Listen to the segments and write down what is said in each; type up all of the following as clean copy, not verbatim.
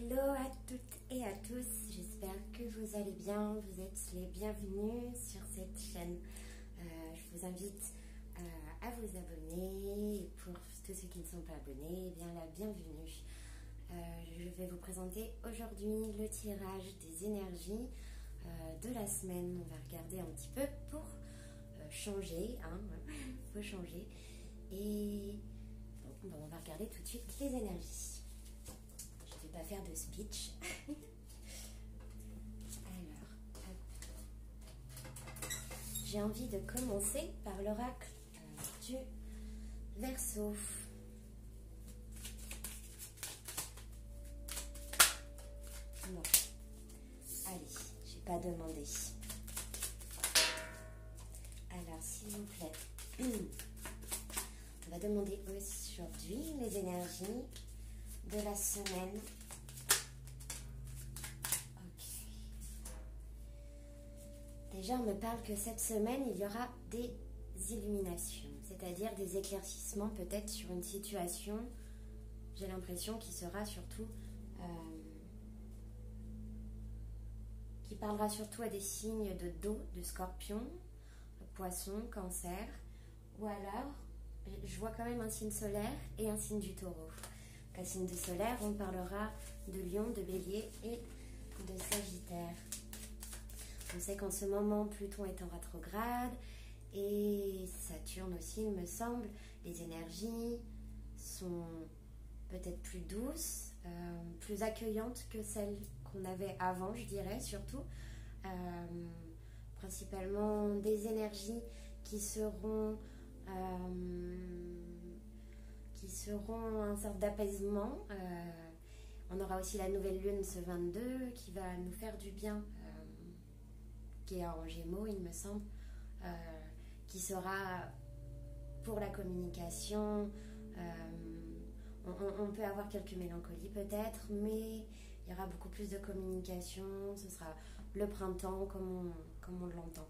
Hello à toutes et à tous, j'espère que vous allez bien, vous êtes les bienvenus sur cette chaîne. Je vous invite à vous abonner et pour tous ceux qui ne sont pas abonnés, eh bien la bienvenue. Je vais vous présenter aujourd'hui le tirage des énergies de la semaine. On va regarder un petit peu pour changer, faut changer. Et bon, on va regarder tout de suite les énergies. Je ne vais pas faire de speech. Alors, hop. J'ai envie de commencer par l'oracle du Verseau. Non. Allez, je n'ai pas demandé. Alors, s'il vous plaît, on va demander aujourd'hui les énergies de la semaine. Ok. Déjà, on me parle que cette semaine, il y aura des illuminations, c'est-à-dire des éclaircissements peut-être sur une situation, j'ai l'impression, qui sera surtout... qui parlera surtout à des signes de dos, de scorpion, poisson, cancer, ou alors, je vois quand même un signe solaire et un signe du taureau. La signe de solaire, on parlera de lion, de bélier et de sagittaire. On sait qu'en ce moment, Pluton est en rétrograde et Saturne aussi, il me semble. Les énergies sont peut-être plus douces, plus accueillantes que celles qu'on avait avant, je dirais, surtout. Principalement des énergies qui seront une sorte d'apaisement. On aura aussi la nouvelle lune ce 22 qui va nous faire du bien, qui est en Gémeaux, il me semble, qui sera pour la communication. On peut avoir quelques mélancolies peut-être, mais il y aura beaucoup plus de communication. Ce sera le printemps comme on l'entend.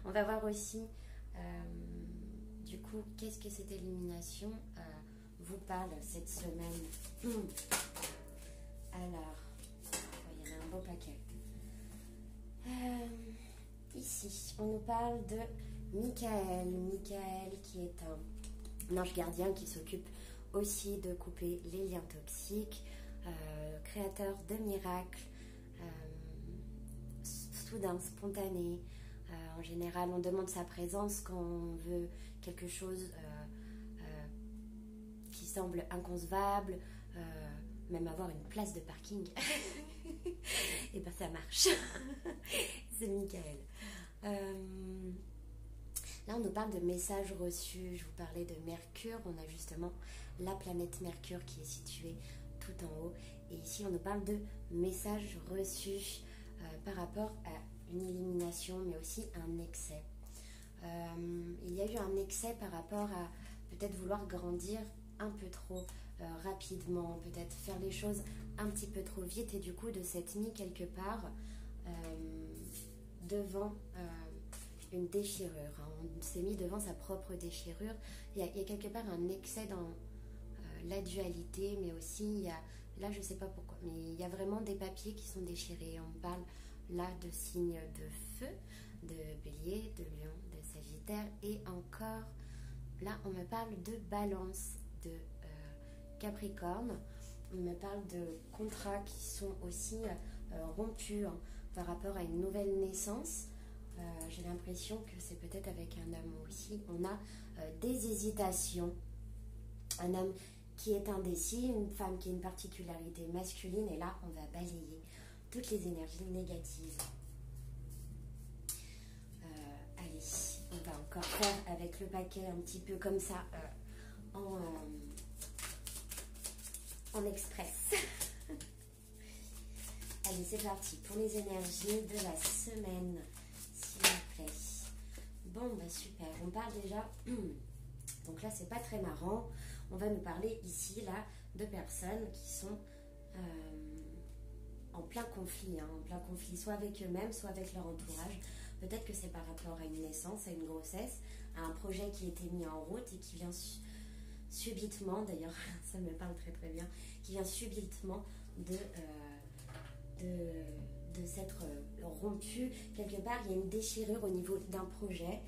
On va voir aussi du coup qu'est-ce que cette illumination vous parle cette semaine. Alors, il y en a un beau paquet. Ici, on nous parle de Michael. Michael qui est un ange gardien qui s'occupe aussi de couper les liens toxiques, créateur de miracles, soudain, spontané. En général, on demande sa présence quand on veut quelque chose qui semble inconcevable, même avoir une place de parking. Et ben ça marche. C'est Michael. Là, on nous parle de messages reçus. Je vous parlais de Mercure. On a justement la planète Mercure qui est située tout en haut. Et ici, on nous parle de messages reçus par rapport à une illumination, mais aussi un excès. Il y a eu un excès par rapport à peut-être vouloir grandir un peu trop rapidement, peut-être faire les choses un petit peu trop vite et du coup de s'être mis quelque part devant une déchirure. On s'est mis devant sa propre déchirure. Il y a quelque part un excès dans la dualité, mais aussi il y a, là je sais pas pourquoi, mais il y a vraiment des papiers qui sont déchirés. On parle là de signes de feu, de bélier, de lion, de sagittaire et encore là on me parle de balance, de capricorne. On me parle de contrats qui sont aussi rompus par rapport à une nouvelle naissance. J'ai l'impression que c'est peut-être avec un homme aussi. On a des hésitations. Un homme qui est indécis, une femme qui a une particularité masculine. Et là, on va balayer toutes les énergies négatives. Allez, on va encore faire avec le paquet un petit peu comme ça, en express. Allez, c'est parti pour les énergies de la semaine, s'il vous plaît. Bon, bah super, on parle déjà... Donc là, c'est pas très marrant. On va nous parler ici, là, de personnes qui sont en plein conflit, soit avec eux-mêmes, soit avec leur entourage. Peut-être que c'est par rapport à une naissance, à une grossesse, à un projet qui a été mis en route et qui vient subitement, d'ailleurs, ça me parle très très bien, qui vient subitement de, de s'être rompu. Quelque part, il y a une déchirure au niveau d'un projet.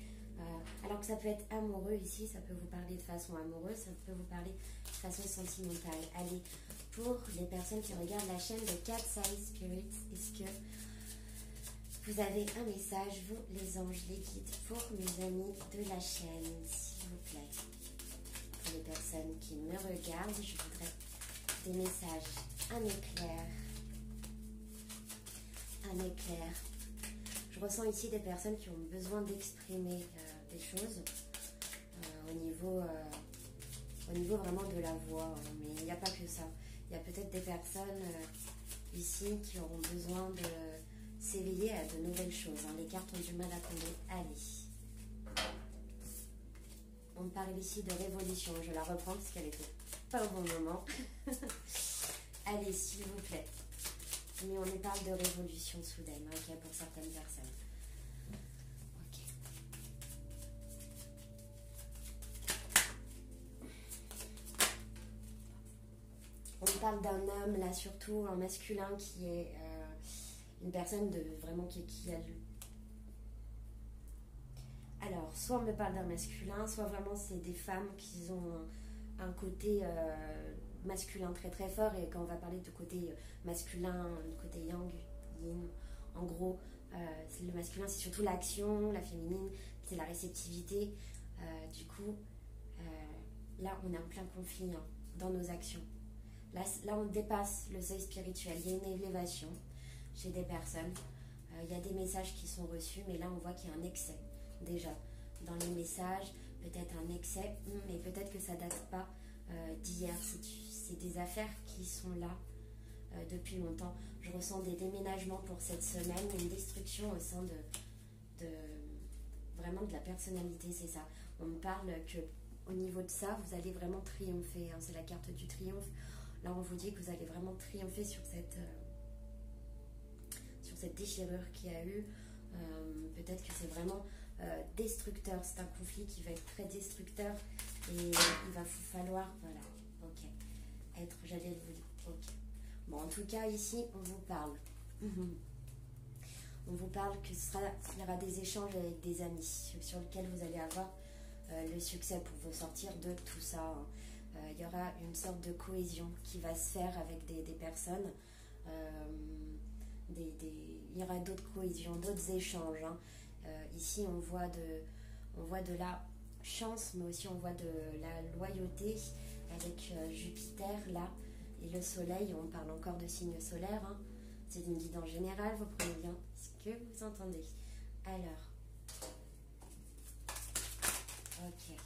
Alors que ça peut être amoureux ici, ça peut vous parler de façon amoureuse, ça peut vous parler de façon sentimentale. Allez, pour les personnes qui regardent la chaîne de Cat's Eye Spirit, est-ce que vous avez un message, vous les anges, les guides, pour mes amis de la chaîne, s'il vous plaît? Pour les personnes qui me regardent, je voudrais des messages, un éclair. Un éclair. Je ressens ici des personnes qui ont besoin d'exprimer des choses au niveau vraiment de la voix, hein. Mais il n'y a pas que ça. Il y a peut-être des personnes ici qui auront besoin de s'éveiller à de nouvelles choses, hein. Les cartes ont du mal à tomber. Allez. On parle ici de révolution. Je la reprends parce qu'elle n'était pas au bon moment. Allez, s'il vous plaît. Mais on nous parle de révolution soudaine, ok, pour certaines personnes. Ok. On parle d'un homme, là, surtout un masculin qui est une personne de vraiment qui a lu. Alors, soit on me parle d'un masculin, soit vraiment c'est des femmes qui ont un côté masculin très très fort. Et quand on va parler de côté masculin, du côté yang, yin, en gros, le masculin c'est surtout l'action, la féminine c'est la réceptivité. Du coup, là on est en plein conflit, hein, dans nos actions. Là on dépasse le seuil spirituel, il y a une élévation chez des personnes. Il y a des messages qui sont reçus, mais là on voit qu'il y a un excès déjà dans les messages, peut-être un excès, mais peut-être que ça date pas d'hier. C'est des affaires qui sont là depuis longtemps. Je ressens des déménagements pour cette semaine, une destruction au sein de vraiment de la personnalité, c'est ça. On me parle que au niveau de ça, vous allez vraiment triompher, hein. C'est la carte du triomphe. Là, on vous dit que vous allez vraiment triompher sur cette déchirure qu'il y a eu. Peut-être que c'est vraiment destructeur. C'est un conflit qui va être très destructeur et il va vous falloir, voilà, ok, être, j'allais vous dire, ok. Bon, en tout cas, ici, on vous parle. On vous parle que il y aura des échanges avec des amis sur lesquels vous allez avoir le succès pour vous sortir de tout ça, hein. Il y aura une sorte de cohésion qui va se faire avec des personnes. Il y aura d'autres cohésions, d'autres échanges, hein. Ici, on voit de la chance, mais aussi on voit de la loyauté avec Jupiter là et le soleil. On parle encore de signes solaires, hein. C'est une guidance générale, vous prenez bien ce que vous entendez. Alors, ok.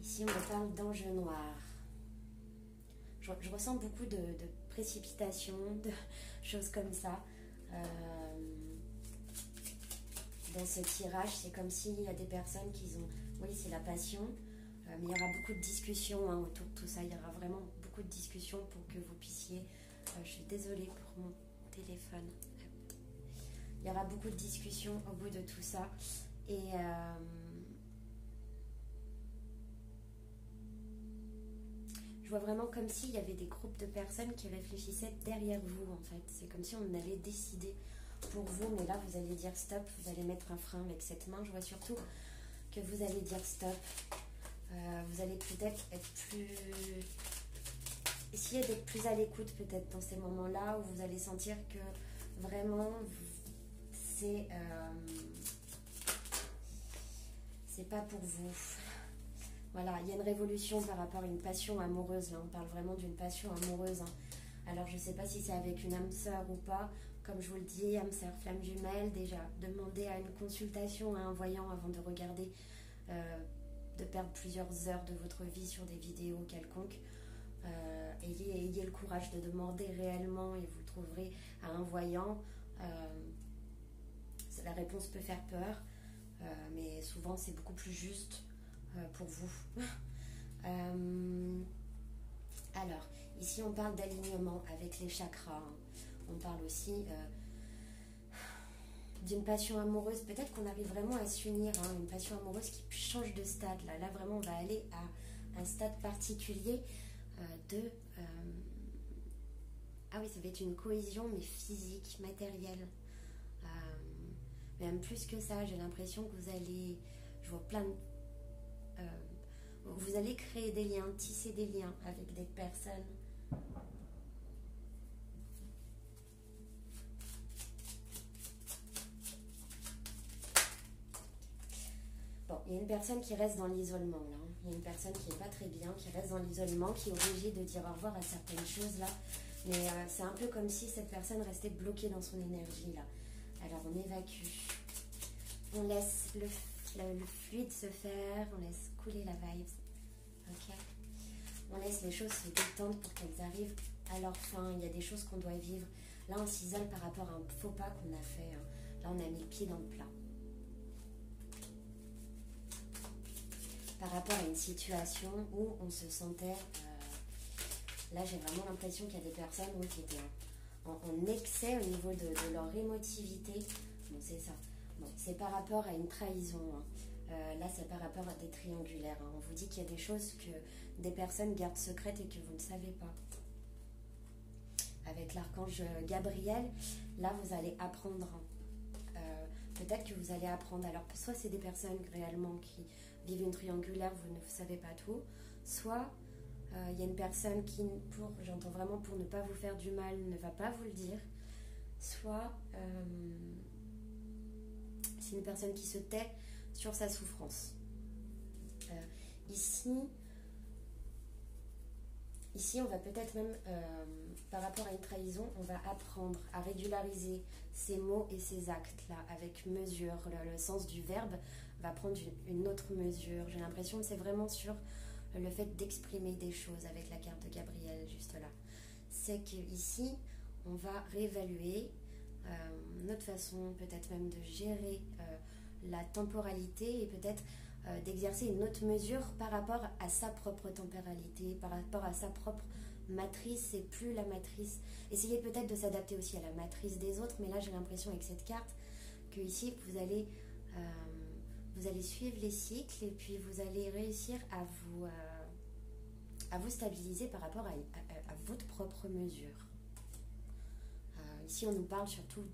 Ici, on me parle d'ange noir. Je ressens beaucoup de précipitations, de choses comme ça. Dans ce tirage, c'est comme s'il y a des personnes qui ont... Oui, c'est la passion, mais il y aura beaucoup de discussions, hein, autour de tout ça. Il y aura vraiment beaucoup de discussions pour que vous puissiez... je suis désolée pour mon téléphone. Il y aura beaucoup de discussions au bout de tout ça. Et... je vois vraiment comme s'il y avait des groupes de personnes qui réfléchissaient derrière vous, en fait. C'est comme si on allait décider pour vous, mais là, vous allez dire stop, vous allez mettre un frein avec cette main. Je vois surtout que vous allez dire stop. Vous allez peut-être être plus... Essayez d'être plus à l'écoute, peut-être, dans ces moments-là, où vous allez sentir que vraiment, c'est pas pour vous. Voilà, il y a une révolution par rapport à une passion amoureuse. Là, on parle vraiment d'une passion amoureuse, hein. Alors, je ne sais pas si c'est avec une âme sœur ou pas. Comme je vous le dis, âme sœur, flamme jumelle, déjà, demandez à une consultation, à un voyant avant de regarder, de perdre plusieurs heures de votre vie sur des vidéos quelconques. Ayez le courage de demander réellement et vous trouverez à un voyant. La réponse peut faire peur, mais souvent, c'est beaucoup plus juste pour vous. Alors, ici on parle d'alignement avec les chakras, hein. On parle aussi d'une passion amoureuse. Peut-être qu'on arrive vraiment à s'unir, hein, une passion amoureuse qui change de stade. Là vraiment on va aller à un stade particulier Ah oui, ça va être une cohésion, mais physique, matérielle. Même plus que ça, j'ai l'impression que vous allez... Je vois plein de... vous allez créer des liens, tisser des liens avec des personnes. Bon, il y a une personne qui reste dans l'isolement là. Il y a une personne qui n'est pas très bien, qui reste dans l'isolement, qui est obligée de dire au revoir à certaines choses là. Mais c'est un peu comme si cette personne restait bloquée dans son énergie là. Alors on évacue. On laisse le fluide se faire, on laisse couler la vibe. Ok. On laisse les choses se détendre pour qu'elles arrivent à leur fin. Il y a des choses qu'on doit vivre. Là on s'isole par rapport à un faux pas qu'on a fait. Là on a mis le pied dans le plat. Par rapport à une situation où on se sentait... là, j'ai vraiment l'impression qu'il y a des personnes qui étaient en excès au niveau de leur émotivité. Bon, c'est ça. Bon, c'est par rapport à une trahison. Là, c'est par rapport à des triangulaires. On vous dit qu'il y a des choses que des personnes gardent secrètes et que vous ne savez pas. Avec l'archange Gabriel, là, vous allez apprendre. Peut-être que vous allez apprendre. Alors, soit c'est des personnes réellement qui... vivent une triangulaire, vous ne savez pas tout, soit il y a une personne qui, j'entends vraiment pour ne pas vous faire du mal, ne va pas vous le dire, soit c'est une personne qui se tait sur sa souffrance. Ici, on va peut-être même, par rapport à une trahison, on va apprendre à régulariser ces mots et ces actes-là avec mesure. Le sens du verbe va prendre une autre mesure. J'ai l'impression que c'est vraiment sur le fait d'exprimer des choses avec la carte de Gabriel, juste là. C'est qu'ici, on va réévaluer notre façon peut-être même de gérer la temporalité et peut-être d'exercer une autre mesure par rapport à sa propre temporalité, par rapport à sa propre matrice et plus la matrice. Essayez peut-être de s'adapter aussi à la matrice des autres, mais là j'ai l'impression avec cette carte que ici vous allez suivre les cycles et puis vous allez réussir à vous stabiliser par rapport à votre propre mesure. Ici on nous parle surtout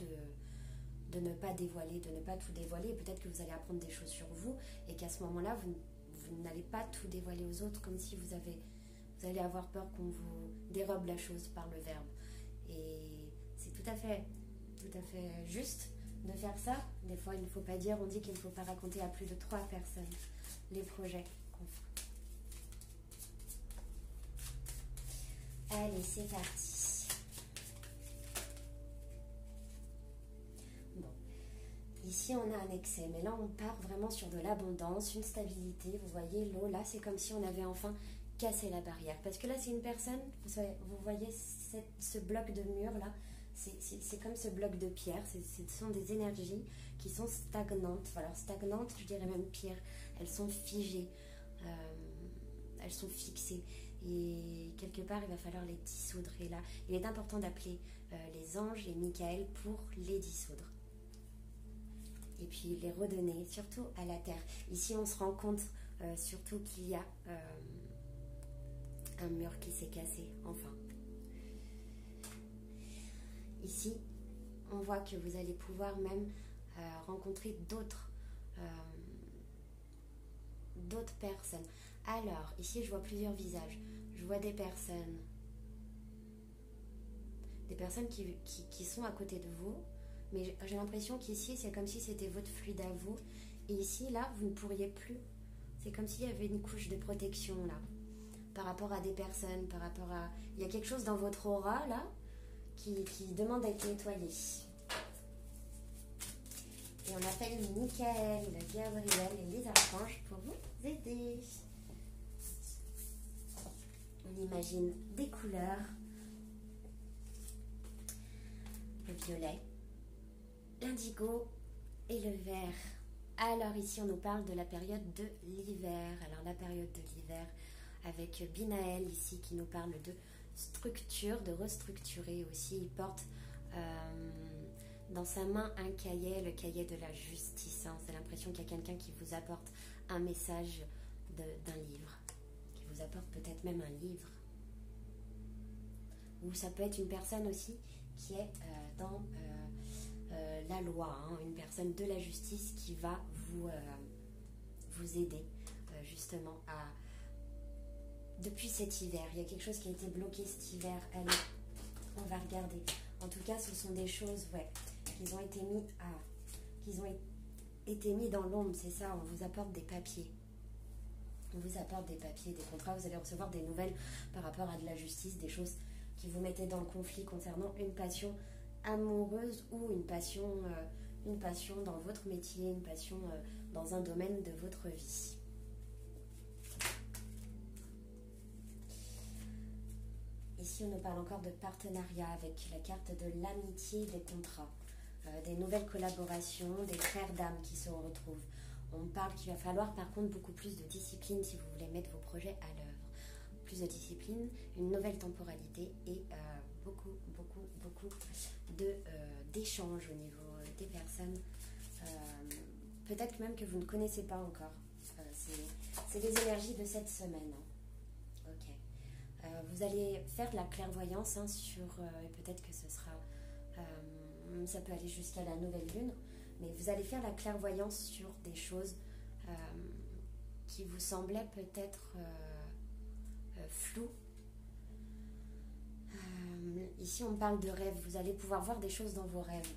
de ne pas dévoiler, de ne pas tout dévoiler, et peut-être que vous allez apprendre des choses sur vous et qu'à ce moment-là vous n'allez pas tout dévoiler aux autres, comme si vous allez avoir peur qu'on vous dérobe la chose par le verbe. Et c'est tout à fait juste de faire ça. Des fois il ne faut pas dire, on dit qu'il ne faut pas raconter à plus de 3 personnes les projets qu'on fait. Allez, c'est parti. Ici, on a un excès, mais là, on part vraiment sur de l'abondance, une stabilité. Vous voyez, l'eau, là, c'est comme si on avait enfin cassé la barrière. Parce que là, c'est une personne, vous voyez ce bloc de mur, là, c'est comme ce bloc de pierre. Ce sont des énergies qui sont stagnantes. Alors, stagnantes, je dirais même pire. Elles sont figées, elles sont fixées. Et quelque part, il va falloir les dissoudre. Et là, il est important d'appeler les anges et Michael pour les dissoudre. Et puis les redonner, surtout à la terre. Ici, on se rend compte surtout qu'il y a un mur qui s'est cassé, enfin. Ici, on voit que vous allez pouvoir même rencontrer d'autres personnes. Alors, ici, je vois plusieurs visages. Je vois des personnes qui sont à côté de vous. Mais j'ai l'impression qu'ici, c'est comme si c'était votre fluide à vous. Et ici, là, vous ne pourriez plus. C'est comme s'il y avait une couche de protection, là. Par rapport à des personnes, par rapport à... Il y a quelque chose dans votre aura, là, qui demande à être nettoyé. Et on appelle Michael, Gabriel et les archanges pour vous aider. On imagine des couleurs. Le violet, l'indigo et le vert. Alors ici on nous parle de la période de l'hiver. Alors la période de l'hiver avec Binaël ici qui nous parle de structure, de restructurer aussi. Il porte dans sa main un cahier, le cahier de la justice. C'est l'impression qu'il y a quelqu'un qui vous apporte un message d'un livre, qui vous apporte peut-être même un livre. ou ça peut être une personne aussi qui est dans la loi, hein, une personne de la justice qui va vous aider justement à... Depuis cet hiver, il y a quelque chose qui a été bloqué cet hiver. Allez, on va regarder. En tout cas, ce sont des choses, ouais, qui ont été mis dans l'ombre, c'est ça, on vous apporte des papiers. On vous apporte des papiers, des contrats, vous allez recevoir des nouvelles par rapport à de la justice, des choses qui vous mettaient dans le conflit concernant une passion amoureuse ou une passion dans votre métier, une passion dans un domaine de votre vie. Ici, on nous parle encore de partenariat avec la carte de l'amitié, des contrats, des nouvelles collaborations, des frères d'âme qui se retrouvent. On parle qu'il va falloir par contre beaucoup plus de discipline si vous voulez mettre vos projets à l'œuvre. Plus de discipline, une nouvelle temporalité et beaucoup d'échanges au niveau des personnes. Peut-être même que vous ne connaissez pas encore. C'est les énergies de cette semaine. Hein. Ok. Vous allez faire de la clairvoyance hein, sur... et peut-être que ce sera... ça peut aller jusqu'à la nouvelle lune. Mais vous allez faire la clairvoyance sur des choses qui vous semblaient peut-être floues. Ici, on parle de rêves. Vous allez pouvoir voir des choses dans vos rêves.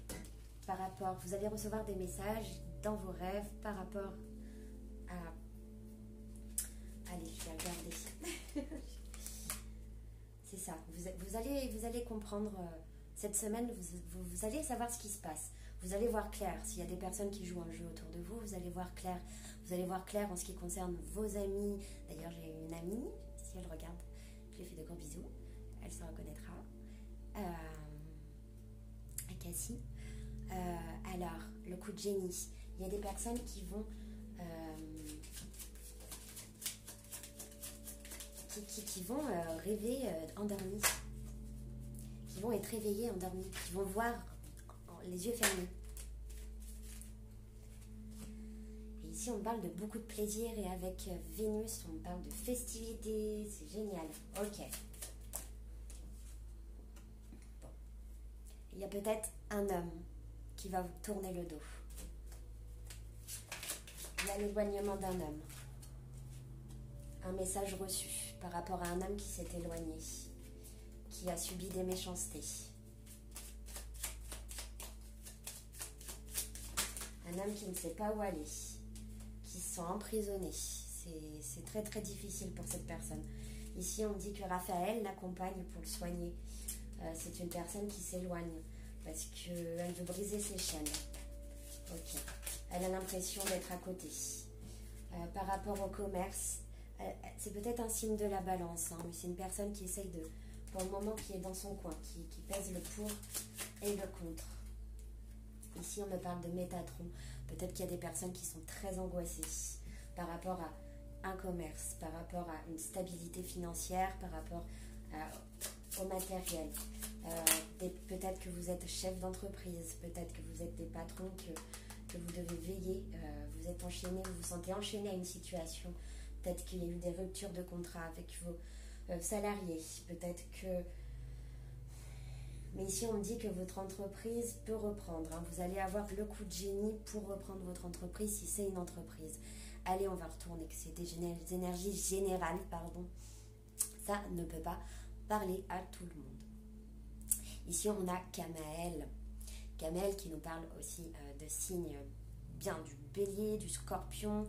Vous allez recevoir des messages dans vos rêves par rapport à... Allez, je vais regarder. C'est ça. Vous allez comprendre cette semaine. Vous allez savoir ce qui se passe. Vous allez voir clair. S'il y a des personnes qui jouent un jeu autour de vous, vous allez voir clair. Vous allez voir clair en ce qui concerne vos amis. D'ailleurs, j'ai une amie, si elle regarde, je lui fais de gros bisous. Elle se reconnaîtra. Cassie. Alors, le coup de génie. Il y a des personnes qui vont... qui vont rêver endormis. Qui vont être réveillés endormis. Qui vont voir... les yeux fermés. Et ici, on parle de beaucoup de plaisir et avec Vénus, on parle de festivité. C'est génial. Ok. Bon. Il y a peut-être un homme qui va vous tourner le dos. Il y a l'éloignement d'un homme. Un message reçu par rapport à un homme qui s'est éloigné, qui a subi des méchancetés. Un homme qui ne sait pas où aller, qui se sent emprisonné. C'est très très difficile pour cette personne. Ici, on dit que Raphaël l'accompagne pour le soigner. C'est une personne qui s'éloigne parce qu'elle veut briser ses chaînes. Ok. Elle a l'impression d'être à côté. Par rapport au commerce, c'est peut-être un signe de la balance, hein, mais c'est une personne qui essaye de, pour le moment, qui est dans son coin, qui pèse le pour et le contre. Ici, on me parle de Métatron. Peut-être qu'il y a des personnes qui sont très angoissées par rapport à un commerce, par rapport à une stabilité financière, par rapport au matériel. Peut-être que vous êtes chef d'entreprise, peut-être que vous êtes des patrons que vous devez veiller. Vous êtes enchaîné, vous vous sentez enchaîné à une situation. Peut-être qu'il y a eu des ruptures de contrat avec vos salariés. Peut-être que... Mais ici, on me dit que votre entreprise peut reprendre. Hein. Vous allez avoir le coup de génie pour reprendre votre entreprise si c'est une entreprise. Allez, on va retourner, que c'est des énergies générales, pardon. Ça ne peut pas parler à tout le monde. Ici, on a Kamaël. Kamaël qui nous parle aussi de signes bien du bélier, du scorpion,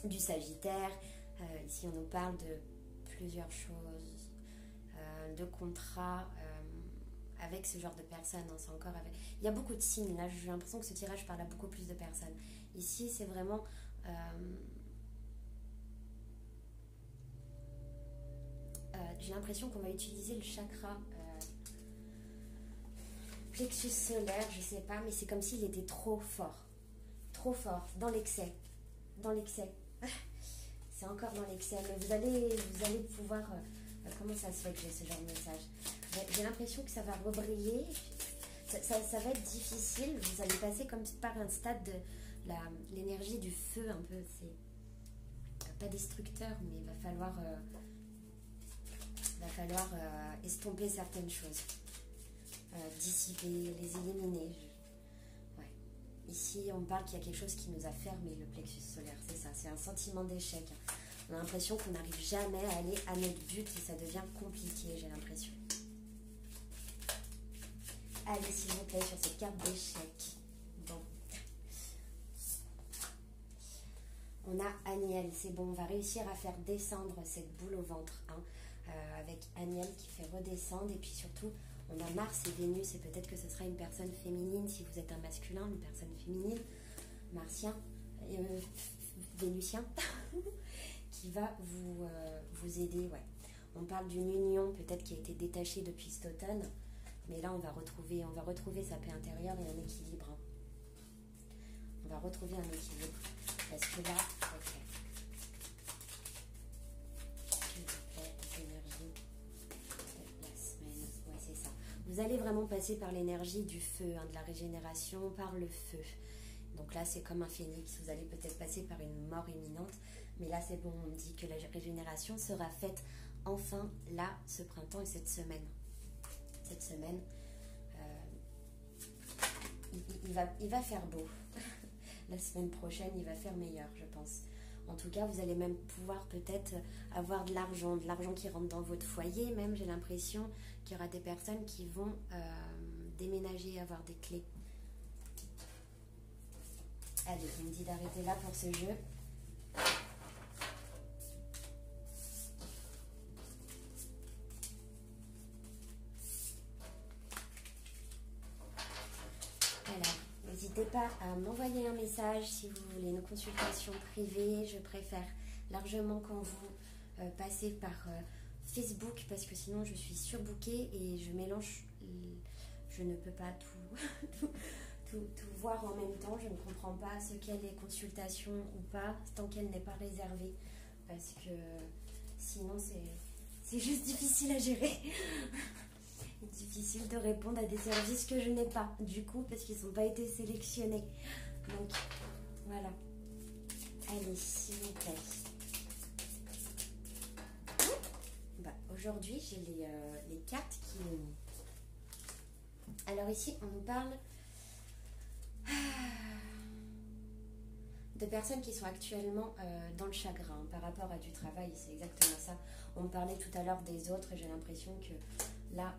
du sagittaire. Ici, on nous parle de plusieurs choses. De contrats avec ce genre de personnes. Hein, c'est encore avec... Il y a beaucoup de signes. Là, j'ai l'impression que ce tirage parle à beaucoup plus de personnes. Ici, c'est vraiment... j'ai l'impression qu'on va utiliser le chakra plexus solaire, je sais pas, mais c'est comme s'il était trop fort, dans l'excès. C'est encore dans l'excès, mais vous allez pouvoir... comment ça se fait que j'ai ce genre de message? J'ai l'impression que ça va rebriller, ça va être difficile, vous allez passer comme par un stade de l'énergie du feu un peu, c'est pas destructeur, mais il va falloir va falloir estomper certaines choses, dissiper, les éliminer. Ouais. Ici, on parle qu'il y a quelque chose qui nous a fermé le plexus solaire, c'est ça, c'est un sentiment d'échec. On a l'impression qu'on n'arrive jamais à aller à notre but et ça devient compliqué, j'ai l'impression. Allez, s'il vous plaît, sur cette carte d'échec. Bon. On a Aniel, c'est bon, on va réussir à faire descendre cette boule au ventre, hein, avec Aniel qui fait redescendre. Et puis surtout, on a Mars et Vénus, et peut-être que ce sera une personne féminine, si vous êtes un masculin, une personne féminine, martien, vénusien, qui va vous aider, ouais. On parle d'une union, peut-être qui a été détachée depuis cet automne, mais là, on va retrouver sa paix intérieure et un équilibre. Hein. On va retrouver un équilibre. Parce que là, ok. S'il vous plaît, l'énergie de la semaine. Ouais, c'est ça. Vous allez vraiment passer par l'énergie du feu, hein, de la régénération, par le feu. Donc là, c'est comme un phénix. Vous allez peut-être passer par une mort imminente. Mais là, c'est bon. On me dit que la régénération sera faite enfin, là, ce printemps et cette semaine. Cette semaine, il va faire beau. La semaine prochaine, il va faire meilleur, je pense. En tout cas, vous allez même pouvoir peut-être avoir de l'argent qui rentre dans votre foyer. Même, j'ai l'impression qu'il y aura des personnes qui vont déménager, avoir des clés. Allez, on me dit d'arrêter là pour ce jeu. N'hésitez pas à m'envoyer un message si vous voulez une consultation privée. Je préfère largement quand vous passez par Facebook parce que sinon je suis surbookée et je mélange. Je ne peux pas tout voir en même temps. Je ne comprends pas ce qu'est les consultations ou pas tant qu'elle n'est pas réservée parce que sinon c'est juste difficile à gérer. Difficile de répondre à des services que je n'ai pas, du coup, parce qu'ils n'ont pas été sélectionnés. Donc, voilà. Allez, s'il vous plaît. Bah, aujourd'hui, j'ai les cartes qui... Alors ici, on nous parle de personnes qui sont actuellement dans le chagrin par rapport à du travail. C'est exactement ça. On me parlait tout à l'heure des autres et j'ai l'impression que là,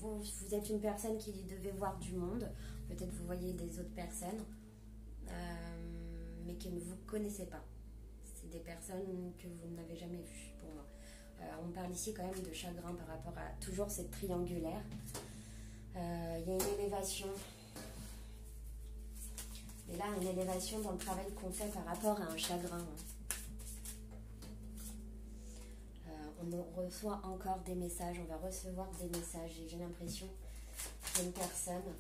vous êtes une personne qui devait voir du monde. Peut-être vous voyez des autres personnes, mais que vous ne connaissez pas. C'est des personnes que vous n'avez jamais vues pour moi. On parle ici quand même de chagrin par rapport à toujours cette triangulaire. Il y a une élévation. Et là, une élévation dans le travail qu'on fait par rapport à un chagrin. On reçoit encore des messages, on va recevoir des messages et j'ai l'impression qu'il y a une personne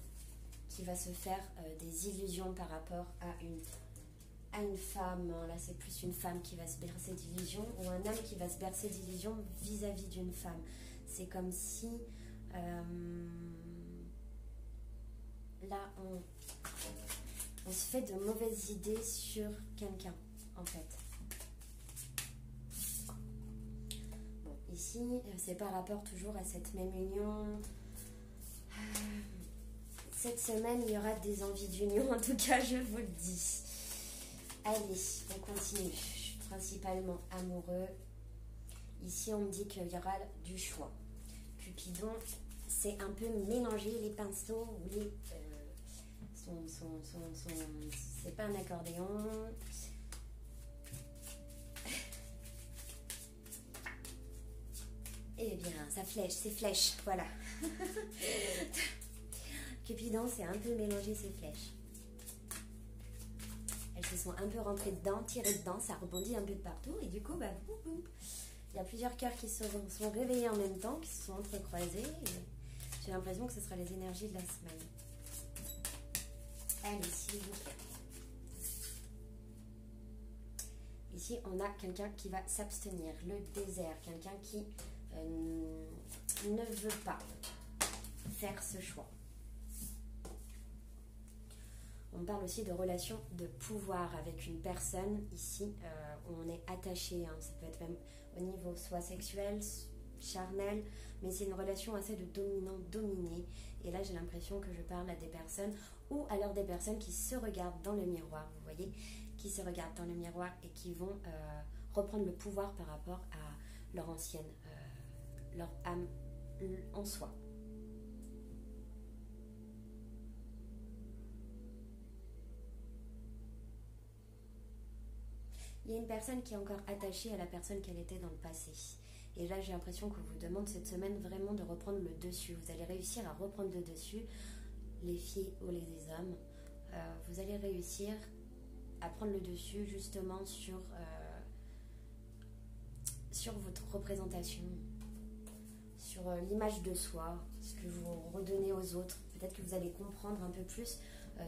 qui va se faire des illusions par rapport à une femme. Là, c'est plus une femme qui va se bercer d'illusions ou un homme qui va se bercer d'illusions vis-à-vis d'une femme. C'est comme si là, on se fait de mauvaises idées sur quelqu'un, en fait. Ici, c'est par rapport toujours à cette même union. Cette semaine, il y aura des envies d'union, en tout cas, je vous le dis. Allez, on continue. Je suis principalement amoureux. Ici, on me dit qu'il y aura du choix. Cupidon, c'est un peu mélanger les pinceaux ou les... c'est pas un accordéon. Eh bien, ça flèche, c'est flèche, voilà. Cupidon, c'est un peu mélanger ses flèches. Elles se sont un peu rentrées dedans, tirées dedans, ça rebondit un peu de partout. Et du coup, bah, boum, boum. Il y a plusieurs cœurs qui se sont réveillés en même temps, qui se sont entrecroisés. J'ai l'impression que ce sera les énergies de la semaine. Allez, s'il vous plaît. Ici, on a quelqu'un qui va s'abstenir, le désert, quelqu'un qui ne veut pas faire ce choix. On parle aussi de relations de pouvoir avec une personne ici où on est attaché. Hein. Ça peut être même au niveau soit sexuel, charnel, mais c'est une relation assez de dominant-dominé. Et là, j'ai l'impression que je parle à des personnes, ou alors des personnes qui se regardent dans le miroir, vous voyez, qui se regardent dans le miroir et qui vont reprendre le pouvoir par rapport à leur ancienne, leur âme en soi. Il y a une personne qui est encore attachée à la personne qu'elle était dans le passé. Et là, j'ai l'impression qu'on vous demande cette semaine vraiment de reprendre le dessus. Vous allez réussir à reprendre le dessus, les filles ou les hommes. Vous allez réussir à prendre le dessus justement sur votre représentation, sur l'image de soi, ce que vous redonnez aux autres. Peut-être que vous allez comprendre un peu plus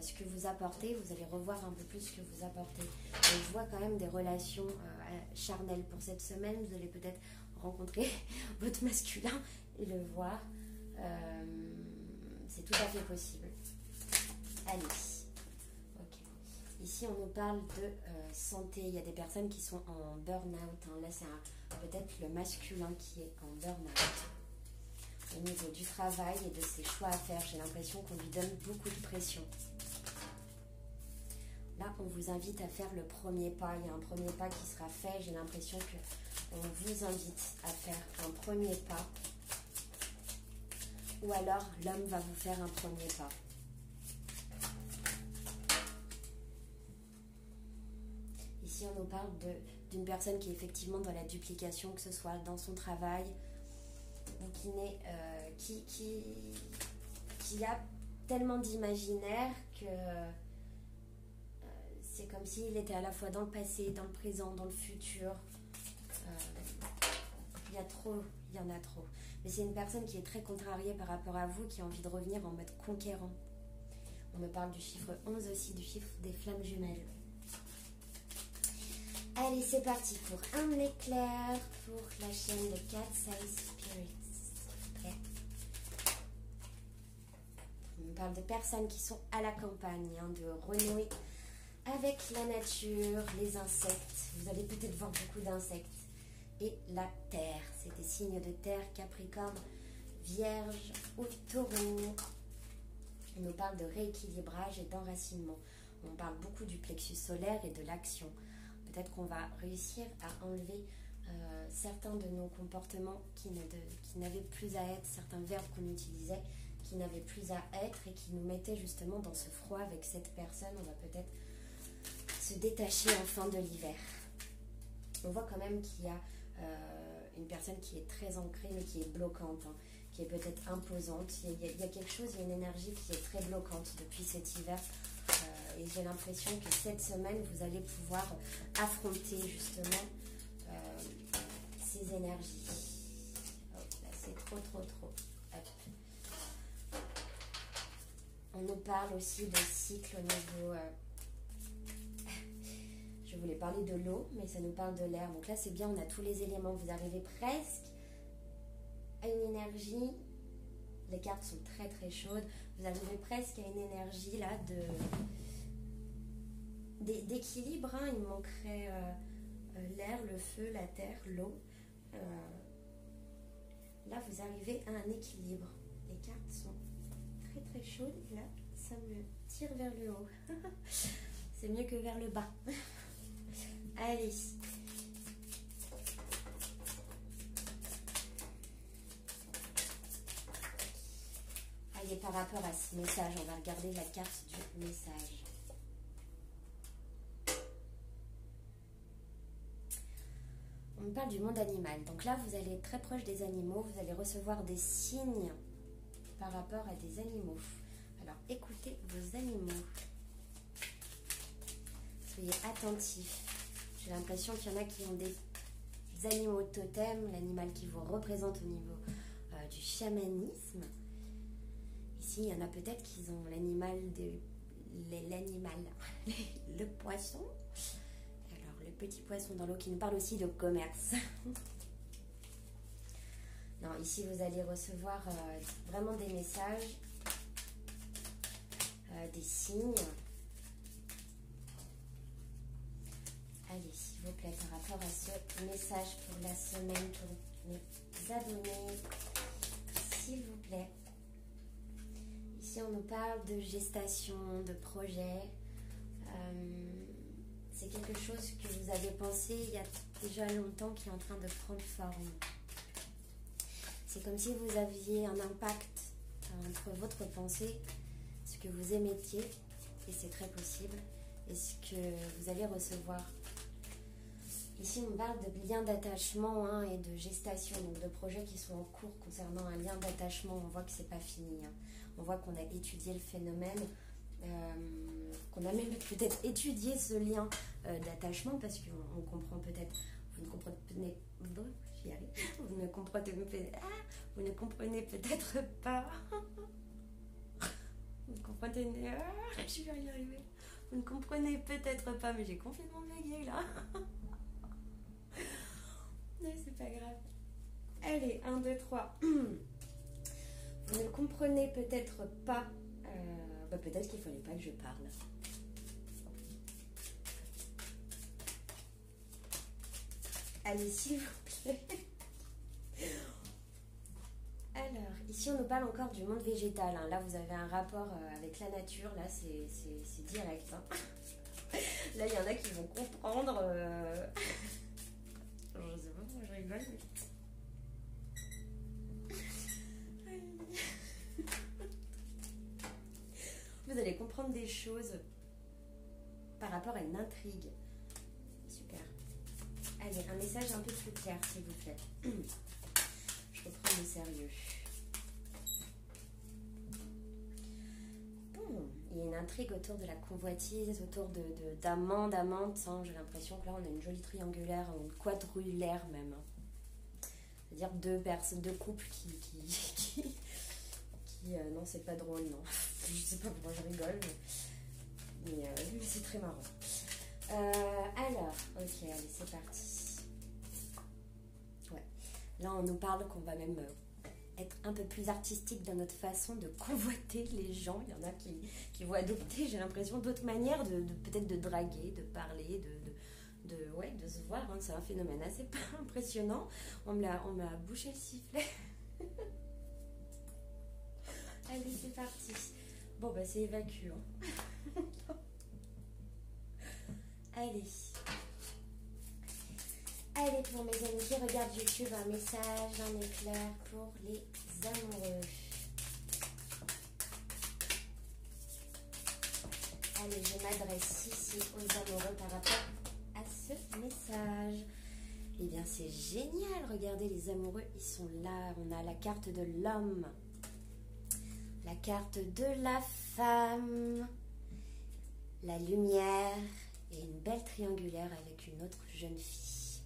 ce que vous apportez, vous allez revoir un peu plus ce que vous apportez. Et je vois quand même des relations charnelles pour cette semaine. Vous allez peut-être rencontrer votre masculin et le voir. C'est tout à fait possible. Allez. Ok. Ici, on nous parle de santé. Il y a des personnes qui sont en burn-out. Hein. Là, c'est peut-être le masculin qui est en burn-out. Au niveau du travail et de ses choix à faire, j'ai l'impression qu'on lui donne beaucoup de pression. Là, on vous invite à faire le premier pas. Il y a un premier pas qui sera fait. J'ai l'impression qu'on vous invite à faire un premier pas. Ou alors, l'homme va vous faire un premier pas. Ici, on nous parle d'une personne qui est effectivement dans la duplication, que ce soit dans son travail, ou qui a tellement d'imaginaire que c'est comme s'il était à la fois dans le passé, dans le présent, dans le futur. Il y en a trop. Mais c'est une personne qui est très contrariée par rapport à vous, qui a envie de revenir en mode conquérant. On me parle du chiffre 11 aussi, du chiffre des flammes jumelles. Allez, c'est parti pour un éclair pour la chaîne de Cat Size Spirits. Okay. On me parle de personnes qui sont à la campagne, hein, de renouer avec la nature, les insectes. Vous allez peut-être voir beaucoup d'insectes. Et la terre, c'est des signes de terre, Capricorne, Vierge ou Taureau. On nous parle de rééquilibrage et d'enracinement. On parle beaucoup du plexus solaire et de l'action. Peut-être qu'on va réussir à enlever certains de nos comportements qui n'avaient plus à être, certains verbes qu'on utilisait qui n'avaient plus à être et qui nous mettaient justement dans ce froid avec cette personne. On va peut-être se détacher enfin de l'hiver. On voit quand même qu'il y a une personne qui est très ancrée mais qui est bloquante, hein, qui est peut-être imposante. Il y a quelque chose, il y a une énergie qui est très bloquante depuis cet hiver. Et j'ai l'impression que cette semaine, vous allez pouvoir affronter justement ces énergies. Oh, là, c'est trop. Hop. On nous parle aussi de cycle au niveau... Je voulais parler de l'eau, mais ça nous parle de l'air. Donc là, c'est bien, on a tous les éléments. Vous arrivez presque à une énergie. Les cartes sont très chaudes. Vous arrivez presque à une énergie là d'équilibre. Hein. Il manquerait l'air, le feu, la terre, l'eau. Là, vous arrivez à un équilibre. Les cartes sont très chaudes. Et là, ça me tire vers le haut. C'est mieux que vers le bas. Allez. Allez, par rapport à ce message, on va regarder la carte du message. On parle du monde animal. Donc là, vous allez être très proche des animaux. Vous allez recevoir des signes par rapport à des animaux. Alors, écoutez vos animaux. Soyez attentifs. J'ai l'impression qu'il y en a qui ont des animaux totems, l'animal qui vous représente au niveau du chamanisme. Ici, il y en a peut-être qui ont l'animal, le poisson. Alors, le petit poisson dans l'eau qui nous parle aussi de commerce. Non, ici, vous allez recevoir vraiment des messages, des signes. Allez, s'il vous plaît, par rapport à ce message pour la semaine, les abonnés, s'il vous plaît. Ici, on nous parle de gestation, de projet. C'est quelque chose que vous avez pensé il y a déjà longtemps qui est en train de prendre forme. C'est comme si vous aviez un impact entre votre pensée, ce que vous émettiez, et c'est très possible, et ce que vous allez recevoir. Ici, on parle de liens d'attachement hein, et de gestation, donc de projets qui sont en cours concernant un lien d'attachement. On voit que c'est pas fini. Hein. On voit qu'on a étudié le phénomène, qu'on a même peut-être étudié ce lien d'attachement parce qu'on comprend peut-être, vous ne comprenez, vous ne comprenez peut-être pas. Vous ne comprenez, je vais y arriver. Vous ne comprenez peut-être pas, mais j'ai complètement bugué là. Mais c'est pas grave. Allez, 1, 2, 3. Vous ne comprenez peut-être pas. Peut-être qu'il ne fallait pas que je parle. Allez, s'il vous plaît. Alors, ici on nous parle encore du monde végétal. Hein. Là, vous avez un rapport avec la nature. Là, c'est direct. Hein. Là, il y en a qui vont comprendre. Je sais pas pourquoi je rigole. Vous allez comprendre des choses par rapport à une intrigue. Super. Allez, un message un peu plus clair, s'il vous plaît. Je reprends le sérieux. Bon, il y a une intrigue autour de la convoitise, autour d'amants, d'amantes. Hein. J'ai l'impression que là, on a une jolie triangulaire, une quadrulaire même. C'est-à-dire deux personnes, deux couples qui non, c'est pas drôle, non. Je sais pas pourquoi je rigole, mais c'est très marrant. Alors, ok, allez, c'est parti. Ouais. Là, on nous parle qu'on va même être un peu plus artistique dans notre façon de convoiter les gens. Il y en a qui vont adopter, j'ai l'impression, d'autres manières peut-être de draguer, de parler, de se voir. Hein. C'est un phénomène assez impressionnant. On m'a bouché le sifflet. Allez, c'est parti. Bon, bah, c'est évacué. Hein. Allez. Allez, pour mes amis qui regardent YouTube, un message, un éclair pour les amoureux. Allez, je m'adresse ici aux amoureux par rapport à ce message. Eh bien, c'est génial. Regardez, les amoureux, ils sont là. On a la carte de l'homme. La carte de la femme, la lumière et une belle triangulaire avec une autre jeune fille.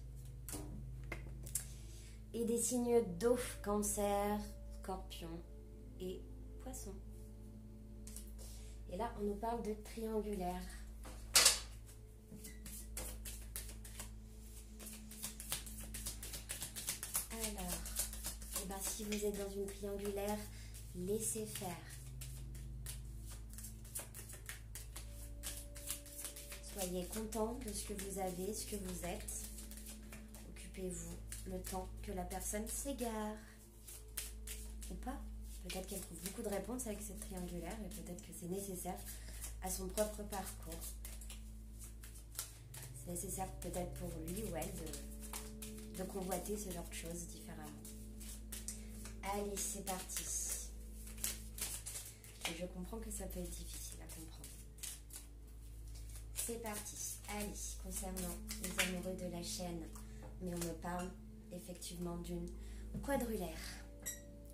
Et des signes d'eau, cancer, scorpion et poisson. Et là, on nous parle de triangulaire. Alors, eh ben, si vous êtes dans une triangulaire, laissez faire. Soyez content de ce que vous avez, ce que vous êtes. Occupez-vous le temps que la personne s'égare. Ou pas. Peut-être qu'elle trouve beaucoup de réponses avec cette triangulaire et peut-être que c'est nécessaire à son propre parcours. C'est nécessaire peut-être pour lui ou elle de convoiter ce genre de choses différemment. Allez, c'est parti. Et je comprends que ça peut être difficile à comprendre. C'est parti. Allez, concernant les amoureux de la chaîne, mais on me parle effectivement d'une quadrulaire.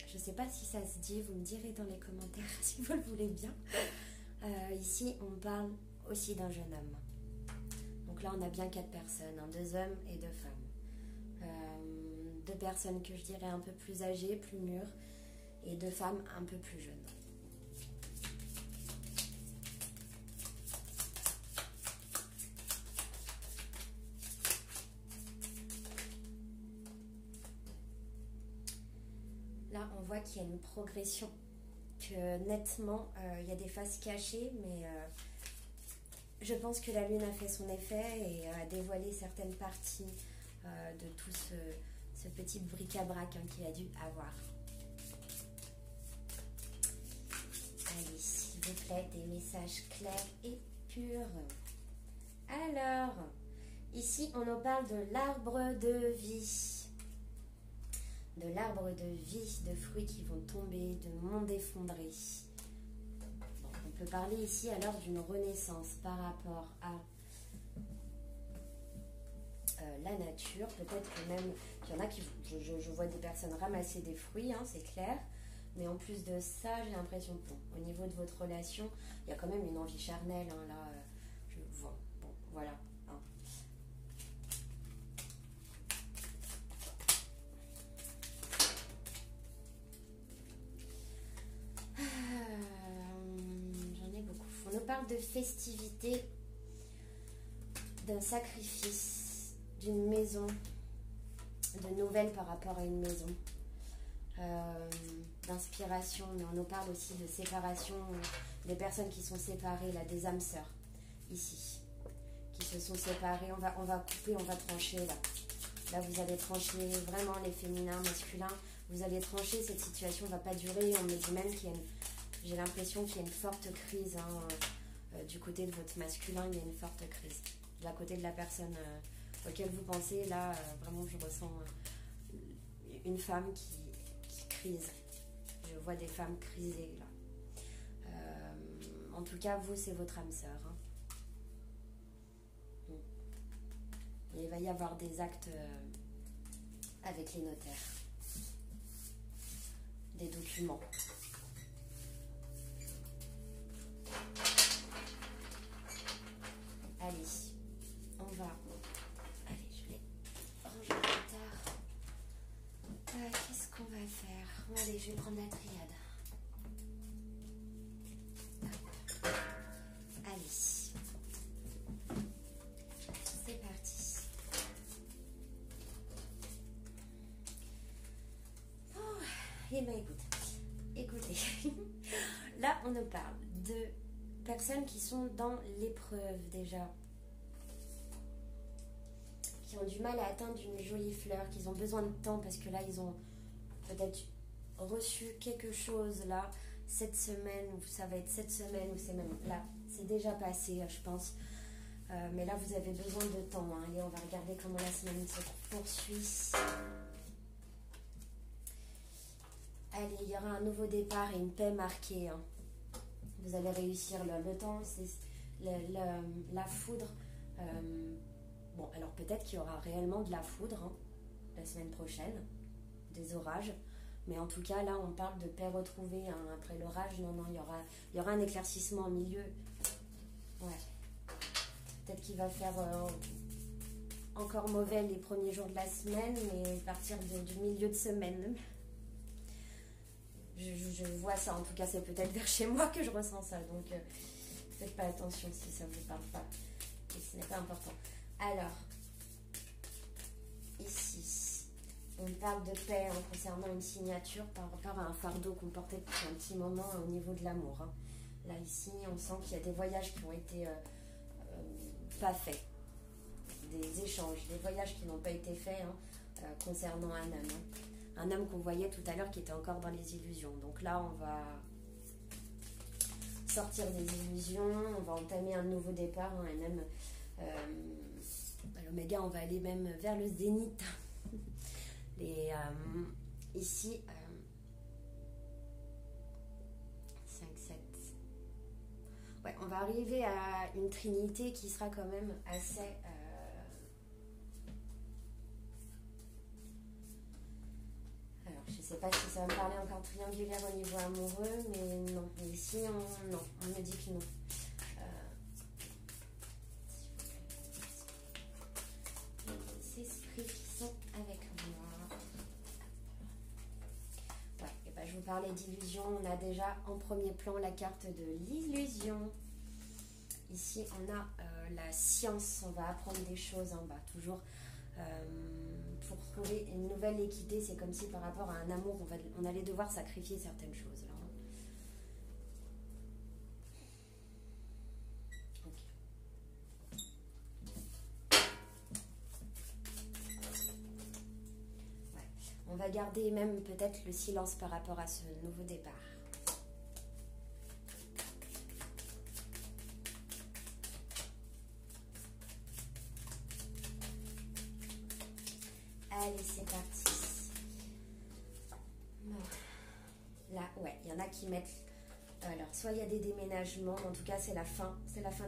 Je ne sais pas si ça se dit, vous me direz dans les commentaires si vous le voulez bien. Ici, on parle aussi d'un jeune homme. Donc là, on a bien 4 personnes, hein, 2 hommes et 2 femmes. 2 personnes que je dirais un peu plus âgées, plus mûres, et 2 femmes un peu plus jeunes. Là, on voit qu'il y a une progression, que nettement, il y a des faces cachées, mais je pense que la Lune a fait son effet et a dévoilé certaines parties de tout ce ce petit bric-à-brac hein, qu'il a dû avoir. Allez, s'il vous plaît, des messages clairs et purs. Alors, ici, on nous parle de l'arbre de vie. De l'arbre de vie, de fruits qui vont tomber, de monde effondré. Bon, on peut parler ici alors d'une renaissance par rapport à la nature. Peut-être que même, il y en a qui, je vois des personnes ramasser des fruits, hein, c'est clair. Mais en plus de ça, j'ai l'impression que bon, au niveau de votre relation, il y a quand même une envie charnelle. Hein, là, je vois. Bon, voilà. Hein. J'en ai beaucoup. On nous parle de festivité, d'un sacrifice, d'une maison, de nouvelles par rapport à une maison. D'inspiration, mais on nous parle aussi de séparation, des personnes qui sont séparées, là, des âmes sœurs, ici, qui se sont séparées. On va couper, on va trancher, là. Là, vous allez trancher vraiment les féminins, masculins. Vous allez trancher, cette situation ne va pas durer. On me dit même qu'il y a j'ai l'impression qu'il y a une forte crise, hein, du côté de votre masculin, il y a une forte crise. De la côté de la personne auquel vous pensez, là, vraiment, je ressens une femme qui crise. Je vois des femmes crisées là. En tout cas, vous, c'est votre âme sœur. Hein. Et il va y avoir des actes avec les notaires. Des documents. Allez, on va... Allez, je vais ranger plus tard. Qu'est-ce qu'on va faire? Allez, je vais prendre la triade. Allez. C'est parti. Oh, eh bien, écoutez. Là, on nous parle de personnes qui sont dans l'épreuve déjà. Qui ont du mal à atteindre une jolie fleur, qu'ils ont besoin de temps parce que là, ils ont peut-être reçu quelque chose là, cette semaine, ou ça va être cette semaine, ou c'est même là, c'est déjà passé, je pense. Mais là, vous avez besoin de temps. Hein. Allez, on va regarder comment la semaine se poursuit. Allez, il y aura un nouveau départ et une paix marquée. Hein. Vous allez réussir le temps, c'est la foudre. Bon, alors peut-être qu'il y aura réellement de la foudre hein, la semaine prochaine, des orages. Mais en tout cas, là, on parle de paix retrouvée hein, après l'orage. Non, il y aura un éclaircissement au milieu. Ouais. Peut-être qu'il va faire encore mauvais les premiers jours de la semaine, mais à partir du milieu de semaine. Je vois ça, en tout cas, c'est peut-être vers chez moi que je ressens ça. Donc, faites pas attention si ça ne vous parle pas. Et ce n'est pas important. Alors, ici, on parle de paix hein, concernant une signature par rapport à un fardeau qu'on portait depuis un petit moment au niveau de l'amour. Hein. Là, ici, on sent qu'il y a des voyages qui ont été pas faits. Des échanges, des voyages qui n'ont pas été faits hein, concernant un homme. Hein. Un homme qu'on voyait tout à l'heure qui était encore dans les illusions. Donc là, on va sortir des illusions, on va entamer un nouveau départ. Hein, et même, l'oméga, on va aller même vers le zénith. Ici, 5, 7. Ouais, on va arriver à une trinité qui sera quand même assez... Je ne sais pas si ça va me parler encore triangulaire au niveau amoureux, mais non. Ici, on me dit que non. Les esprits qui sont avec moi. Ouais, et ben, je vous parlais d'illusion. On a déjà en premier plan la carte de l'illusion. Ici, on a la science. On va apprendre des choses en bas, toujours. Pour trouver une nouvelle équité, c'est comme si par rapport à un amour, on allait devoir sacrifier certaines choses. Là. Okay. Ouais. garder même peut-être le silence par rapport à ce nouveau départ. Allez, c'est parti. Là, ouais, il y en a qui mettent... Alors, soit il y a des déménagements, mais en tout cas, c'est la fin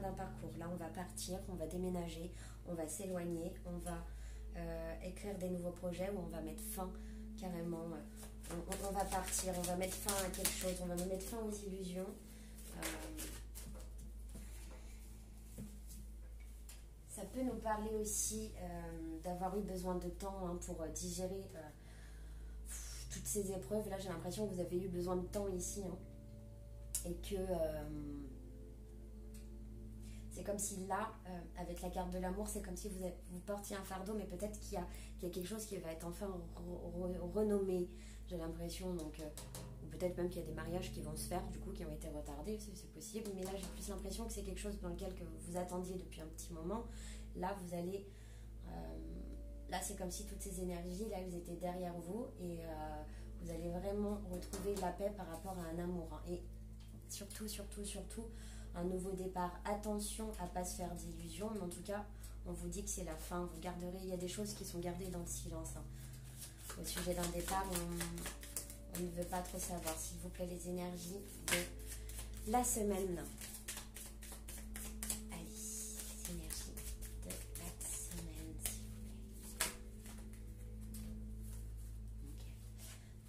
d'un parcours. Là, on va partir, on va déménager, on va s'éloigner, on va écrire des nouveaux projets où on va mettre fin carrément. On va partir, on va mettre fin à quelque chose, on va mettre fin aux illusions. Ça peut nous parler aussi d'avoir eu besoin de temps pour digérer toutes ces épreuves. Là, j'ai l'impression que vous avez eu besoin de temps ici. Et que c'est comme si là, avec la carte de l'amour, c'est comme si vous portiez un fardeau, mais peut-être qu'il y a quelque chose qui va être enfin renommé, j'ai l'impression. Donc, ou peut-être même qu'il y a des mariages qui vont se faire, du coup, qui ont été retardés, c'est possible. Mais là, j'ai plus l'impression que c'est quelque chose dans lequel que vous attendiez depuis un petit moment. Là, vous allez... là, c'est comme si toutes ces énergies, là, elles étaient derrière vous. Et vous allez vraiment retrouver la paix par rapport à un amour. Et surtout, un nouveau départ. Attention à ne pas se faire d'illusions, mais en tout cas, on vous dit que c'est la fin. Vous garderez, il y a des choses qui sont gardées dans le silence. Au sujet d'un départ, on ne veut pas trop savoir. S'il vous plaît, les énergies de la semaine. Allez, les énergies de la semaine, s'il vous plaît. Okay.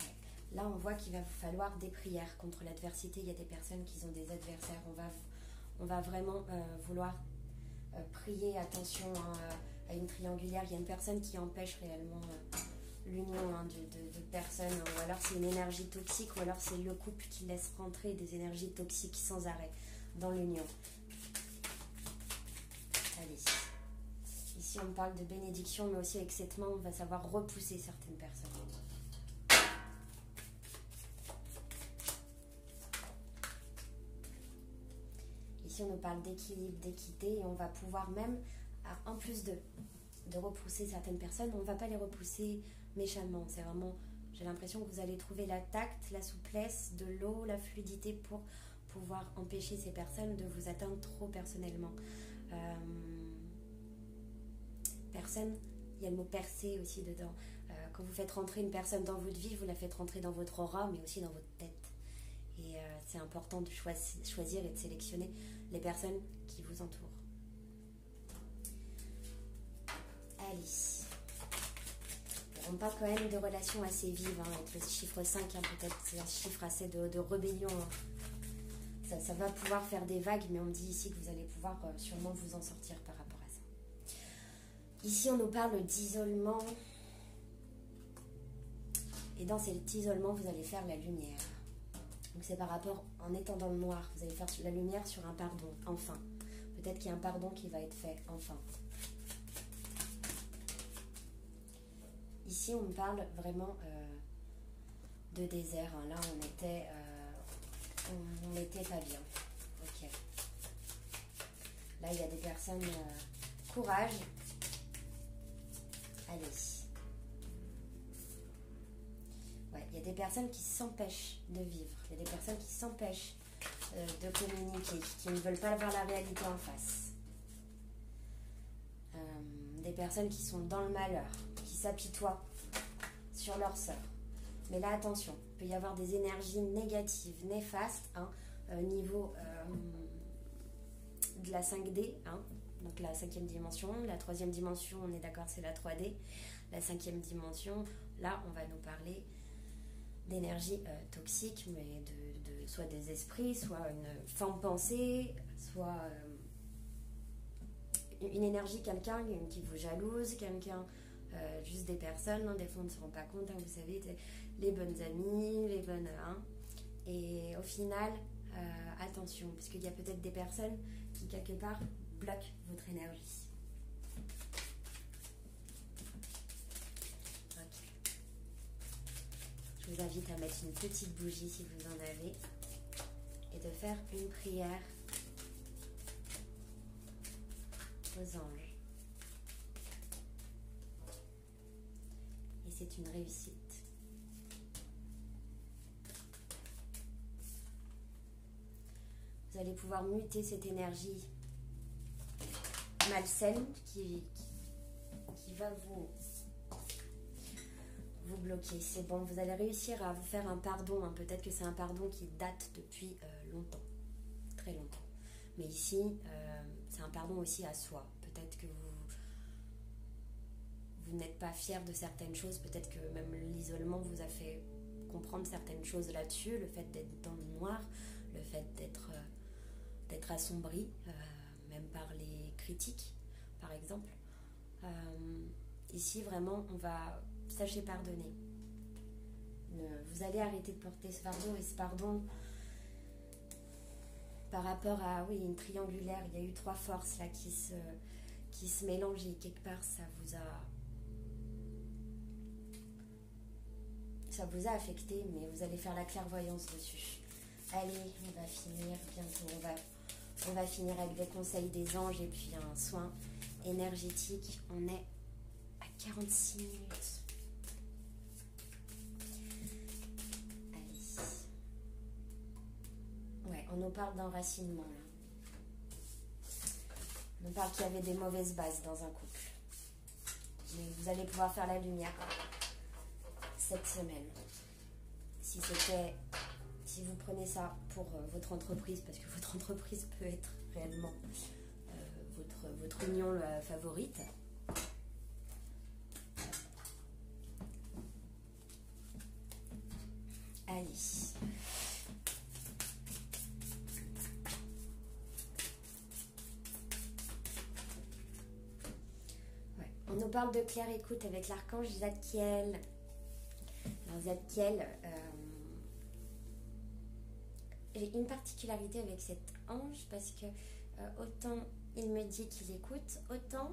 Ouais. Là, on voit qu'il va vous falloir des prières contre l'adversité. Il y a des personnes qui ont des adversaires. On va vraiment vouloir prier. Attention à une triangulaire. Il y a une personne qui empêche réellement l'union de personnes. Ou alors c'est une énergie toxique. Ou alors c'est le couple qui laisse rentrer des énergies toxiques sans arrêt dans l'union. Allez. Ici, on parle de bénédiction, mais aussi avec cette main, on va savoir repousser certaines personnes. Ici, on nous parle d'équilibre, d'équité, et on va pouvoir même, en plus de repousser certaines personnes, on ne va pas les repousser méchamment. C'est vraiment, j'ai l'impression que vous allez trouver la tact, la souplesse, de l'eau, la fluidité pour pouvoir empêcher ces personnes de vous atteindre trop personnellement. Personne, il y a le mot percer aussi dedans. Quand vous faites rentrer une personne dans votre vie, vous la faites rentrer dans votre aura, mais aussi dans votre tête. Et c'est important de choisir et de sélectionner les personnes qui vous entourent. Allez. On parle quand même de relations assez vives, avec le chiffre 5, peut-être c'est un chiffre assez de rébellion. Ça va pouvoir faire des vagues, mais on me dit ici que vous allez pouvoir sûrement vous en sortir par rapport à ça. Ici, on nous parle d'isolement. Et dans cet isolement, vous allez faire la lumière. Donc c'est par rapport, en étant dans le noir, vous allez faire la lumière sur un pardon, enfin. Peut-être qu'il y a un pardon qui va être fait, enfin. Ici, on me parle vraiment de désert. Là, on n'était pas bien. Ok. Là, il y a des personnes... courage. Allez. Ouais, il y a des personnes qui s'empêchent de vivre. Il y a des personnes qui s'empêchent de communiquer, qui ne veulent pas voir la réalité en face. Des personnes qui sont dans le malheur, qui s'apitoient sur leur sort. Mais là, attention, il peut y avoir des énergies négatives, néfastes, niveau de la 5D, donc la 5e dimension. La 3e dimension, on est d'accord, c'est la 3D. La 5e dimension, là, on va nous parler d'énergie toxique, mais soit des esprits, soit une fin de pensée, soit une énergie, quelqu'un qui vous jalouse, quelqu'un, juste des personnes, des fois on ne se rend pas compte, vous savez, les bonnes amies, les bonnes... et au final, attention, parce qu'il y a peut-être des personnes qui, quelque part, bloquent votre énergie. Je vous invite à mettre une petite bougie si vous en avez et de faire une prière aux anges. Et c'est une réussite. Vous allez pouvoir muter cette énergie malsaine qui va vous bloquer. C'est bon, vous allez réussir à vous faire un pardon. Hein. Peut-être que c'est un pardon qui date depuis longtemps, très longtemps. Mais ici, c'est un pardon aussi à soi. Peut-être que vous n'êtes pas fier de certaines choses. Peut-être que même l'isolement vous a fait comprendre certaines choses là-dessus. Le fait d'être dans le noir, le fait d'être assombri, même par les critiques, par exemple. Ici, vraiment, on va... Sachez pardonner. Vous allez arrêter de porter ce fardeau. Et ce pardon, par rapport à, oui, une triangulaire, il y a eu 3 forces là qui se mélangent et quelque part, ça vous a affecté, mais vous allez faire la clairvoyance dessus. Allez, on va finir bientôt. On va finir avec des conseils des anges et puis un soin énergétique. On est à 46 minutes. On nous parle d'enracinement. On nous parle qu'il y avait des mauvaises bases dans un couple. Mais vous allez pouvoir faire la lumière cette semaine. Si vous prenez ça pour votre entreprise, parce que votre entreprise peut être réellement votre union favorite. Allez. On nous parle de claire écoute avec l'archange Zadkiel. Alors Zadkiel, j'ai une particularité avec cet ange parce que autant il me dit qu'il écoute, autant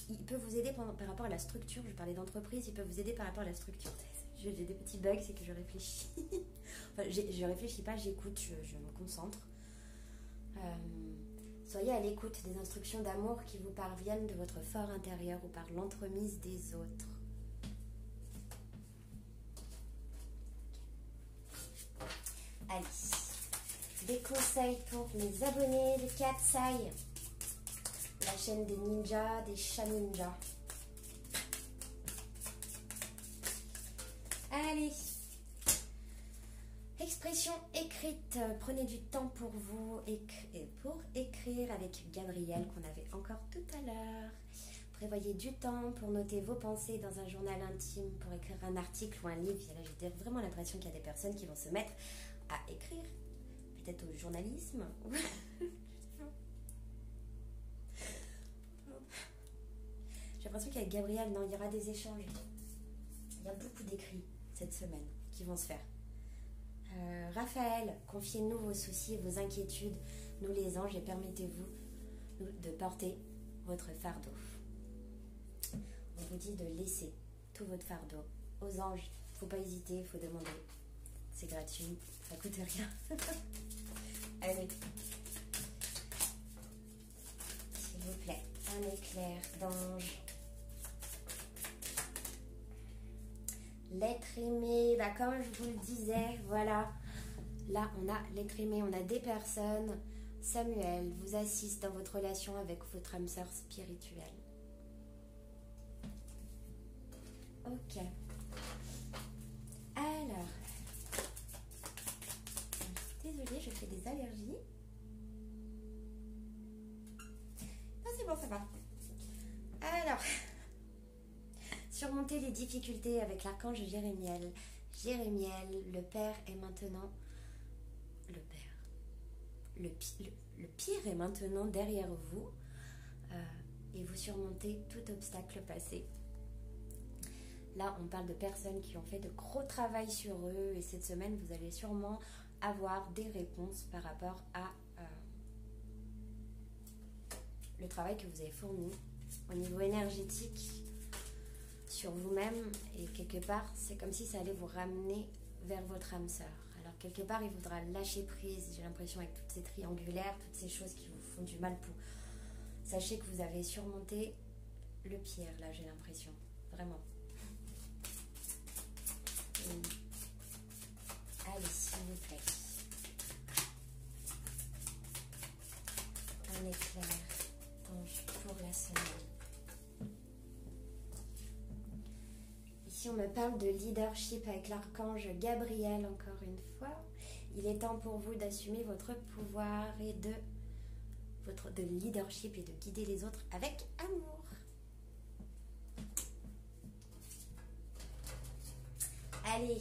il peut vous aider par rapport à la structure. Je parlais d'entreprise, il peut vous aider par rapport à la structure. J'ai des petits bugs, c'est que je réfléchis. Enfin, je réfléchis pas, j'écoute, je me concentre. Soyez à l'écoute des instructions d'amour qui vous parviennent de votre fort intérieur ou par l'entremise des autres. Allez, des conseils pour mes abonnés de Katsai, la chaîne des ninjas, des chats ninjas. Allez, expression écrite, prenez du temps pour vous pour écrire avec Gabriel qu'on avait encore tout à l'heure. Prévoyez du temps pour noter vos pensées dans un journal intime, pour écrire un article ou un livre. Et là, j'ai vraiment l'impression qu'il y a des personnes qui vont se mettre à écrire, peut-être au journalisme. J'ai l'impression qu'avec Gabriel, non, il y aura des échanges. Il y a beaucoup d'écrits cette semaine qui vont se faire. Raphaël, confiez-nous vos soucis et vos inquiétudes, nous les anges, et permettez-vous de porter votre fardeau. On vous dit de laisser tout votre fardeau aux anges. Il ne faut pas hésiter, il faut demander. C'est gratuit, ça coûte rien. Allez. S'il vous plaît, un éclair d'ange. L'être aimé, bah comme je vous le disais, voilà. Là, on a l'être aimé, on a des personnes. Samuel vous assiste dans votre relation avec votre âme sœur spirituelle. Ok. Alors. Désolée, je fais des allergies. Ah, c'est bon, ça va. Alors. Surmonter les difficultés avec l'archange Jérémiel. Jérémiel, le Père est maintenant... Le Père. Le pire est maintenant derrière vous. Et vous surmontez tout obstacle passé. Là, on parle de personnes qui ont fait de gros travail sur eux. Et cette semaine, vous allez sûrement avoir des réponses par rapport à le travail que vous avez fourni au niveau énergétique sur vous-même, et quelque part c'est comme si ça allait vous ramener vers votre âme sœur. Alors quelque part il faudra lâcher prise, j'ai l'impression, avec toutes ces triangulaires, toutes ces choses qui vous font du mal. Pour sachez que vous avez surmonté le pire là, j'ai l'impression, vraiment. Allez, s'il vous plaît. Ici, on me parle de leadership avec l'archange Gabriel, encore une fois. Il est temps pour vous d'assumer votre pouvoir et de leadership et de guider les autres avec amour. Allez,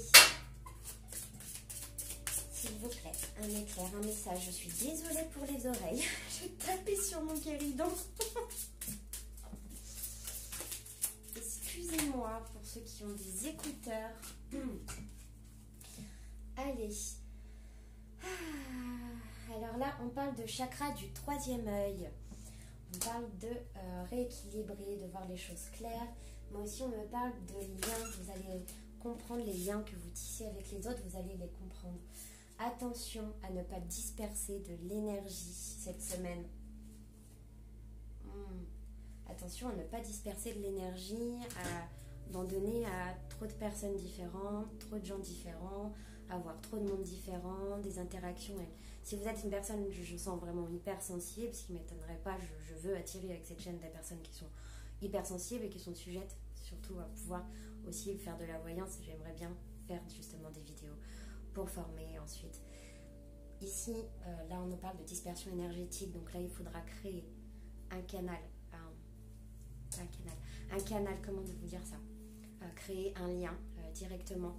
s'il vous plaît, un éclair, un message. Je suis désolée pour les oreilles. Je vais taper sur mon guéridon. Excusez-moi pour ceux qui ont des écouteurs. Allez. Alors là, on parle de chakra du troisième œil. On parle de rééquilibrer, de voir les choses claires. Mais aussi, on me parle de liens. Vous allez comprendre les liens que vous tissez avec les autres. Vous allez les comprendre. Attention à ne pas disperser de l'énergie cette semaine. Attention à ne pas disperser de l'énergie, à d'en donner à trop de personnes différentes, trop de gens différents, avoir trop de monde différent, des interactions. Si vous êtes une personne, je sens vraiment hypersensible, ce qui ne m'étonnerait pas, je veux attirer avec cette chaîne des personnes qui sont hypersensibles et qui sont sujettes surtout à pouvoir aussi faire de la voyance. J'aimerais bien faire justement des vidéos pour former ensuite. Ici, là on nous parle de dispersion énergétique, donc là il faudra créer un canal, comment vous dire ça, créer un lien directement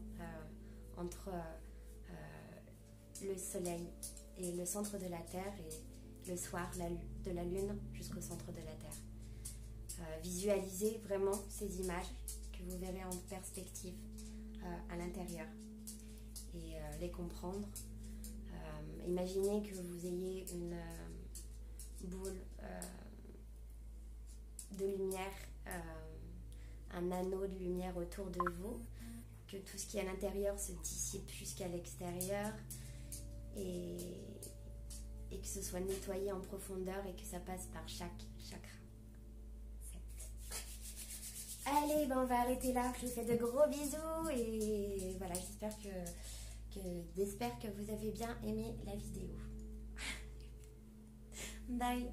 entre le soleil et le centre de la Terre et le soir de la Lune jusqu'au centre de la Terre. Visualisez vraiment ces images que vous verrez en perspective à l'intérieur et les comprendre. Imaginez que vous ayez une boule de lumière, un anneau de lumière autour de vous, que tout ce qui est à l'intérieur se dissipe jusqu'à l'extérieur et que ce soit nettoyé en profondeur et que ça passe par chaque chakra. Allez, ben on va arrêter là. Je vous fais de gros bisous et voilà, j'espère que vous avez bien aimé la vidéo. Bye.